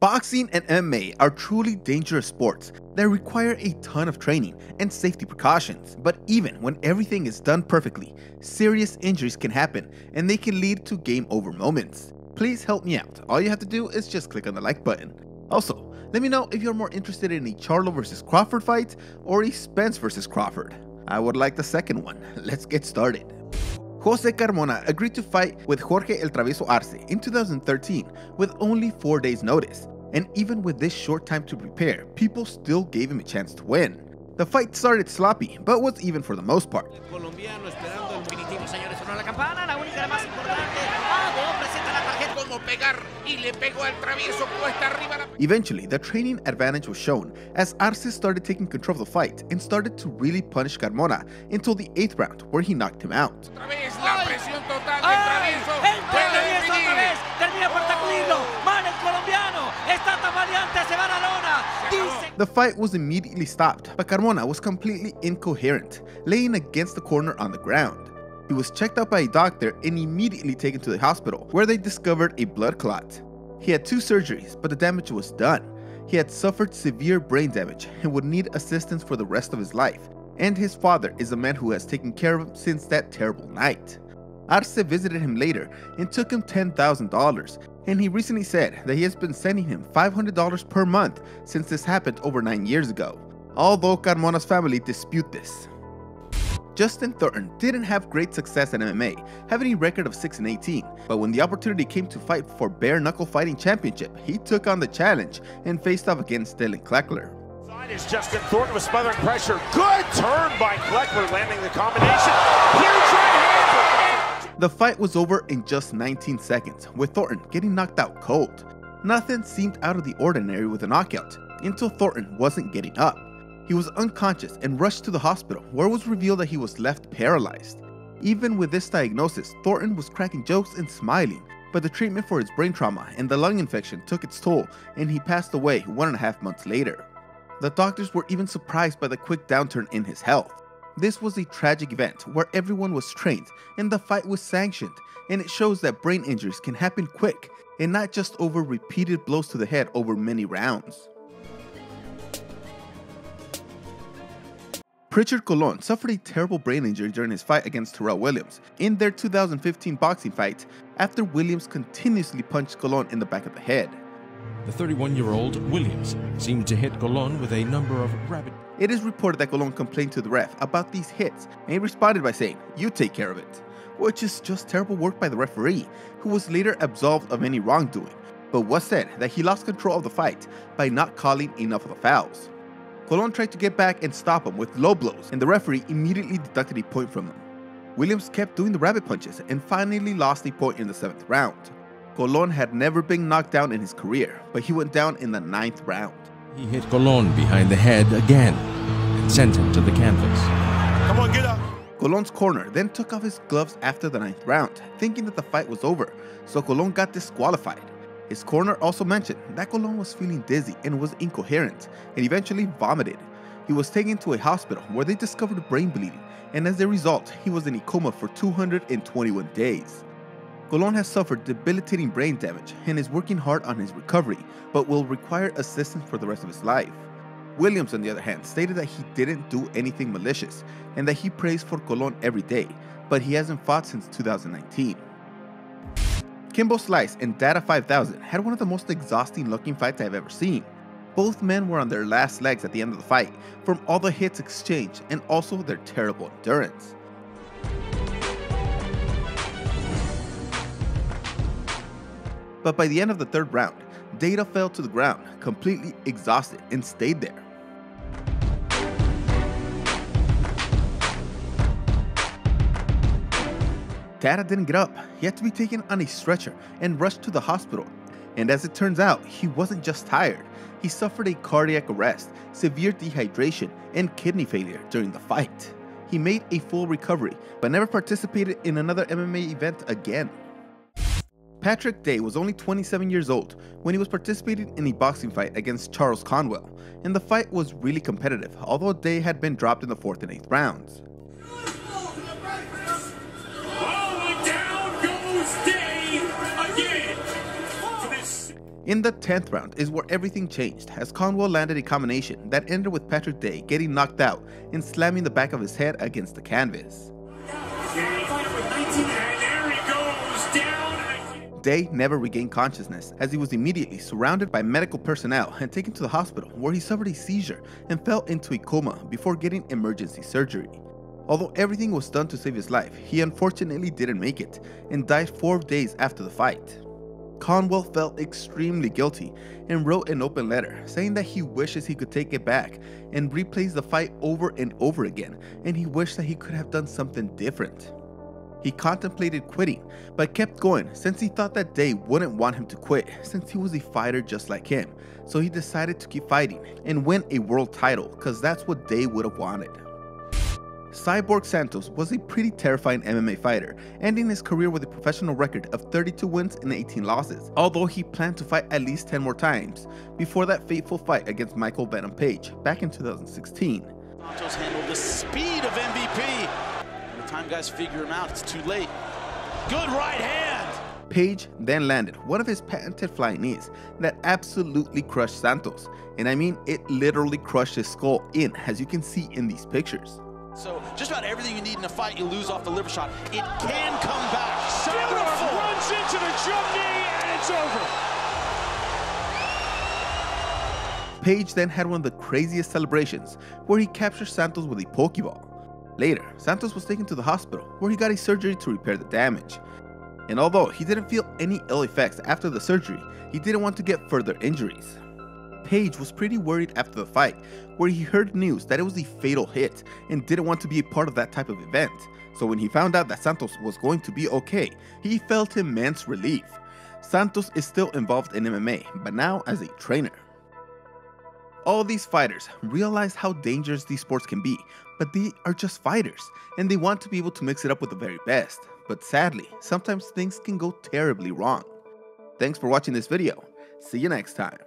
Boxing and MMA are truly dangerous sports that require a ton of training and safety precautions, but even when everything is done perfectly, serious injuries can happen and they can lead to game over moments. Please help me out. All you have to do is just click on the like button. Also, let me know if you're more interested in a Charlo vs Crawford fight or a Spence vs Crawford. I would like the second one. Let's get started. Jose Carmona agreed to fight with Jorge El Travieso Arce in 2013 with only 4 days notice, and even with this short time to prepare, people still gave him a chance to win. The fight started sloppy, but was even for the most part. Eventually, the training advantage was shown as Arce started taking control of the fight and started to really punish Carmona until the 8th round, where he knocked him out. The fight was immediately stopped, but Carmona was completely incoherent, laying against the corner on the ground. He was checked out by a doctor and immediately taken to the hospital, where they discovered a blood clot. He had 2 surgeries, but the damage was done. He had suffered severe brain damage and would need assistance for the rest of his life, and his father is the man who has taken care of him since that terrible night. Arce visited him later and took him $10,000, and he recently said that he has been sending him $500 per month since this happened over 9 years ago, although Carmona's family dispute this. Justin Thornton didn't have great success in MMA, having a record of 6-18, but when the opportunity came to fight for Bare Knuckle Fighting Championship, he took on the challenge and faced off against Dylan Kleckler. Is Justin Thornton was smothering pressure. Good turn by Kleckler, landing the combination. Huge right hand. The fight was over in just 19 seconds, with Thornton getting knocked out cold. Nothing seemed out of the ordinary with a knockout, until Thornton wasn't getting up. He was unconscious and rushed to the hospital, where it was revealed that he was left paralyzed. Even with this diagnosis, Thornton was cracking jokes and smiling, but the treatment for his brain trauma and the lung infection took its toll, and he passed away 1.5 months later. The doctors were even surprised by the quick downturn in his health. This was a tragic event where everyone was trained and the fight was sanctioned, and it shows that brain injuries can happen quick and not just over repeated blows to the head over many rounds. Parris Colon suffered a terrible brain injury during his fight against Terrell Williams in their 2015 boxing fight after Williams continuously punched Colon in the back of the head. The 31-year-old Williams seemed to hit Colon with a number of rapid... It is reported that Colon complained to the ref about these hits, and he responded by saying, "You take care of it," which is just terrible work by the referee, who was later absolved of any wrongdoing, but was said that he lost control of the fight by not calling enough of the fouls. Colon tried to get back and stop him with low blows, and the referee immediately deducted a point from him. Williams kept doing the rabbit punches and finally lost a point in the 7th round. Colon had never been knocked down in his career, but he went down in the 9th round. He hit Colon behind the head again and sent him to the canvas. Come on, get up. Colon's corner then took off his gloves after the 9th round, thinking that the fight was over, so Colon got disqualified. His corner also mentioned that Colon was feeling dizzy and was incoherent, and eventually vomited. He was taken to a hospital where they discovered brain bleeding, and as a result, he was in a coma for 221 days. Colon has suffered debilitating brain damage and is working hard on his recovery, but will require assistance for the rest of his life. Williams, on the other hand, stated that he didn't do anything malicious and that he prays for Colon every day, but he hasn't fought since 2019. Kimbo Slice and Data 5000 had one of the most exhausting looking fights I've ever seen. Both men were on their last legs at the end of the fight from all the hits exchanged and also their terrible endurance. But by the end of the 3rd round, Data fell to the ground, completely exhausted, and stayed there. Data didn't get up. He had to be taken on a stretcher and rushed to the hospital. And as it turns out, he wasn't just tired. He suffered a cardiac arrest, severe dehydration, and kidney failure during the fight. He made a full recovery, but never participated in another MMA event again. Patrick Day was only 27 years old when he was participating in a boxing fight against Charles Conwell, and the fight was really competitive, although Day had been dropped in the 4th and 8th rounds. In the 10th round is where everything changed, as Conwell landed a combination that ended with Patrick Day getting knocked out and slamming the back of his head against the canvas. Day never regained consciousness, as he was immediately surrounded by medical personnel and taken to the hospital, where he suffered a seizure and fell into a coma before getting emergency surgery. Although everything was done to save his life, he unfortunately didn't make it and died 4 days after the fight. Conwell felt extremely guilty and wrote an open letter saying that he wishes he could take it back and replays the fight over and over again, and he wished that he could have done something different. He contemplated quitting, but kept going since he thought that Day wouldn't want him to quit since he was a fighter just like him, so he decided to keep fighting and win a world title because that's what Day would have wanted. Cyborg Santos was a pretty terrifying MMA fighter, ending his career with a professional record of 32 wins and 18 losses, although he planned to fight at least 10 more times before that fateful fight against Michael Venom Page back in 2016. Santos handled the speed of MVP. By the time guys figure him out, it's too late. Good right hand! Page then landed one of his patented flying knees that absolutely crushed Santos, and I mean it literally crushed his skull in, as you can see in these pictures. So just about everything you need in a fight you lose off the liver shot. It can come back. Beautiful. Runs into the jump knee and it's over. Page then had one of the craziest celebrations where he captured Santos with a Pokeball. Later, Santos was taken to the hospital where he got a surgery to repair the damage. And although he didn't feel any ill effects after the surgery, he didn't want to get further injuries. Page was pretty worried after the fight, where he heard news that it was a fatal hit and didn't want to be a part of that type of event. So when he found out that Santos was going to be okay, he felt immense relief. Santos is still involved in MMA, but now as a trainer. All these fighters realize how dangerous these sports can be, but they are just fighters, and they want to be able to mix it up with the very best. But sadly, sometimes things can go terribly wrong. Thanks for watching this video. See you next time.